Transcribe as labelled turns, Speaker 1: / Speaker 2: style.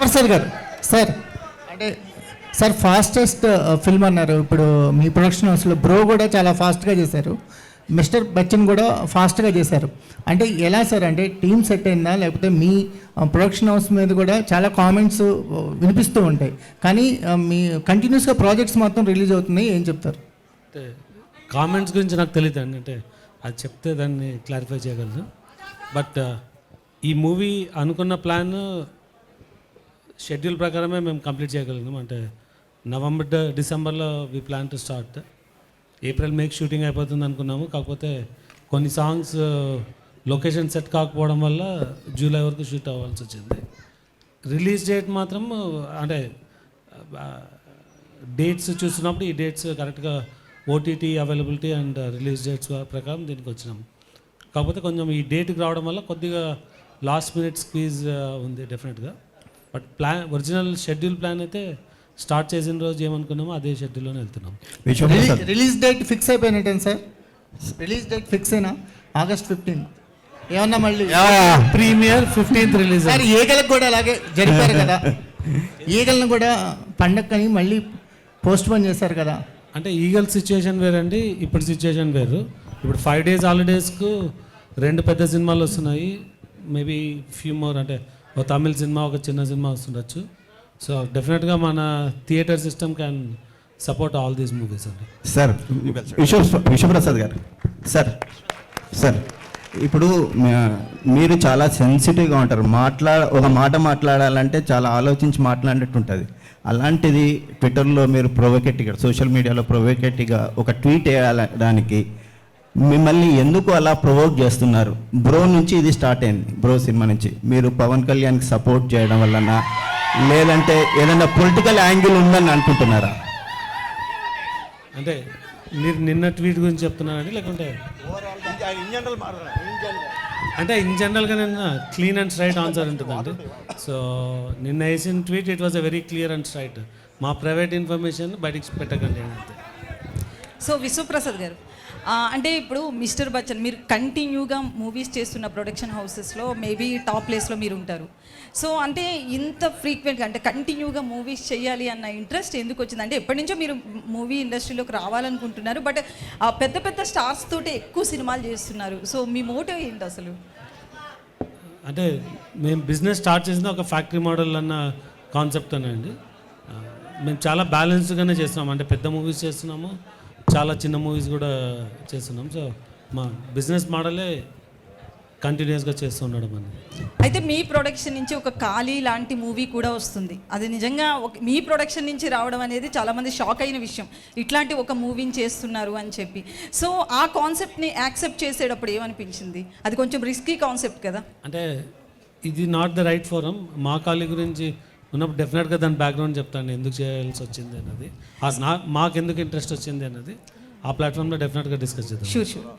Speaker 1: ప్రసాద్ గారు సార్ అంటే sir fastest film అన్నారు. ఇప్పుడు మీ ప్రొడక్షన్ హౌస్లో బ్రో కూడా చాలా ఫాస్ట్గా చేశారు, మిస్టర్ బచ్చన్ కూడా ఫాస్ట్గా చేశారు. అంటే ఎలా సార్, అంటే టీమ్ సెట్ అయిందా లేకపోతే మీ ప్రొడక్షన్ హౌస్ మీద కూడా చాలా కామెంట్స్ వినిపిస్తూ ఉంటాయి, కానీ మీ కంటిన్యూస్గా ప్రాజెక్ట్స్ మొత్తం రిలీజ్ అవుతున్నాయి, ఏం చెప్తారు?
Speaker 2: అంటే కామెంట్స్ గురించి నాకు తెలియదు అండి, అంటే అది చెప్తే దాన్ని క్లారిఫై చేయగలను. బట్ ఈ మూవీ అనుకున్న ప్లాన్ షెడ్యూల్ ప్రకారమే మేము కంప్లీట్ చేయగలిగినాం. అంటే నవంబర్ డిసెంబర్లో we plan to start, April మేకి షూటింగ్ అయిపోతుంది అనుకున్నాము. కాకపోతే కొన్ని సాంగ్స్ లొకేషన్ సెట్ కాకపోవడం వల్ల జూలై వరకు షూట్ అవ్వాల్సి వచ్చింది. రిలీజ్ డేట్ మాత్రం అంటే డేట్స్ చూసినప్పుడు ఈ డేట్స్ కరెక్ట్గా OTT availability and release dates ప్రకారం దీనికి వచ్చినాం. కాకపోతే కొంచెం ఈ డేట్కి రావడం వల్ల కొద్దిగా లాస్ట్ మినిట్ స్క్వీజ్ ఉంది డెఫినెట్గా. బట్ ఒరిజినల్ షెడ్యూల్ ప్లాన్ అయితే స్టార్ట్ చేసిన రోజు ఏమనుకున్నామో అదే షెడ్యూల్లోనే వెళ్తున్నాం.
Speaker 1: రిలీజ్ డేట్ ఫిక్స్ అయిపోయినట్టే సార్, రిలీజ్ డేట్ ఫిక్స్ అయినా August 15th ఏమన్నా మళ్ళీ
Speaker 2: ప్రీమియర్ 15th రిలీజ్.
Speaker 1: సార్ ఈగలకు కూడా అలాగే జరిపారు కదా, ఈగలను కూడా పండక్కని మళ్ళీ పోస్ట్ పోన్ చేశారు కదా.
Speaker 2: అంటే ఈగల్ సిచ్యువేషన్ వేరండి, ఇప్పుడు సిచ్యువేషన్ వేరు. ఇప్పుడు 5 days హాలిడేస్కు 2 పెద్ద సినిమాలు వస్తున్నాయి, మేబీ ఫ్యూ మోర్, అంటే ఒక తమిళ్ సినిమా ఒక చిన్న సినిమా వస్తుండొచ్చు. సో డెఫినెట్గా మన theatre system can support all these movies అండి.
Speaker 3: సార్ విశ్వప్రసాద్ గారు, సార్ ఇప్పుడు మీరు చాలా సెన్సిటివ్గా ఉంటారు, ఒక మాట మాట్లాడాలంటే చాలా ఆలోచించి మాట్లాడినట్టు ఉంటుంది. అలాంటిది ట్విట్టర్లో మీరు ప్రొవోకేటివ్గా, సోషల్ మీడియాలో ప్రొవోకేటివ్గా ఒక ట్వీట్ వేయడానికి మిమ్మల్ని ఎందుకు అలా ప్రొవోక్ చేస్తున్నారు? బ్రో నుంచి ఇది స్టార్ట్ అయింది, బ్రో సినిమా నుంచి. మీరు పవన్ కళ్యాణ్కి సపోర్ట్ చేయడం వలన, లేదంటే ఏదైనా పొలిటికల్ యాంగిల్ ఉందని అనుకుంటున్నారా?
Speaker 2: అంటే మీరు నిన్న ట్వీట్ గురించి చెప్తున్నారండి, లేకుంటే అంటే ఇన్ జనరల్గా నిన్న క్లీన్ అండ్ స్ట్రైట్ ఆన్సర్ ఉంటుందండి. సో నిన్న వేసిన tweet it was a very clear and straight. మా ప్రైవేట్ ఇన్ఫర్మేషన్ బయటికి పెట్టకండి అని అంతే.
Speaker 4: సో విశ్వప్రసాద్ గారు, అంటే ఇప్పుడు మిస్టర్ బచ్చన్ మీరు కంటిన్యూగా మూవీస్ చేస్తున్న ప్రొడక్షన్ హౌసెస్లో మేబీ టాప్ ప్లేస్లో మీరు ఉంటారు. సో అంటే ఇంత ఫ్రీక్వెంట్గా అంటే కంటిన్యూగా మూవీస్ చేయాలి అన్న ఇంట్రెస్ట్ ఎందుకు వచ్చింది? అంటే ఎప్పటి నుంచో మీరు మూవీ ఇండస్ట్రీలోకి రావాలనుకుంటున్నారు, బట్ పెద్ద పెద్ద స్టార్స్ తోటి ఎక్కువ సినిమాలు చేస్తున్నారు. సో మీ మోటివ్ ఏంటి అసలు?
Speaker 2: అంటే మేము బిజినెస్ స్టార్ట్ చేసింది ఒక ఫ్యాక్టరీ మోడల్ అన్న కాన్సెప్ట్ అండి. మేము చాలా బ్యాలెన్స్డ్గానే చేస్తున్నాం, అంటే పెద్ద మూవీస్ చేస్తున్నాము, చాలా చిన్న మూవీస్ కూడా చేస్తున్నాం. సో మా బిజినెస్ మోడలే కంటిన్యూస్గా చేస్తూ ఉండడం అని.
Speaker 4: అయితే మీ ప్రొడక్షన్ నుంచి ఒక ఖాళీ లాంటి మూవీ కూడా వస్తుంది, అది నిజంగా మీ ప్రొడక్షన్ నుంచి రావడం అనేది చాలామంది షాక్ అయిన విషయం, ఇట్లాంటి ఒక మూవీని చేస్తున్నారు అని చెప్పి. సో ఆ కాన్సెప్ట్ని యాక్సెప్ట్ చేసేటప్పుడు ఏమనిపించింది? అది కొంచెం రిస్కీ కాన్సెప్ట్ కదా.
Speaker 2: అంటే ఇది నాట్ ద రైట్ ఫోరం. మా ఖాళీ గురించి ఉన్నప్పుడు డెఫినెట్గా దాని బ్యాక్గ్రౌండ్ చెప్తాను, ఎందుకు చేయాల్సి వచ్చింది అన్నది, మాకు ఎందుకు ఇంట్రెస్ట్ వచ్చింది అన్నది ఆ ప్లాట్ఫామ్లో డెఫినెట్గా డిస్కస్ చేద్దాం.
Speaker 4: షూర్.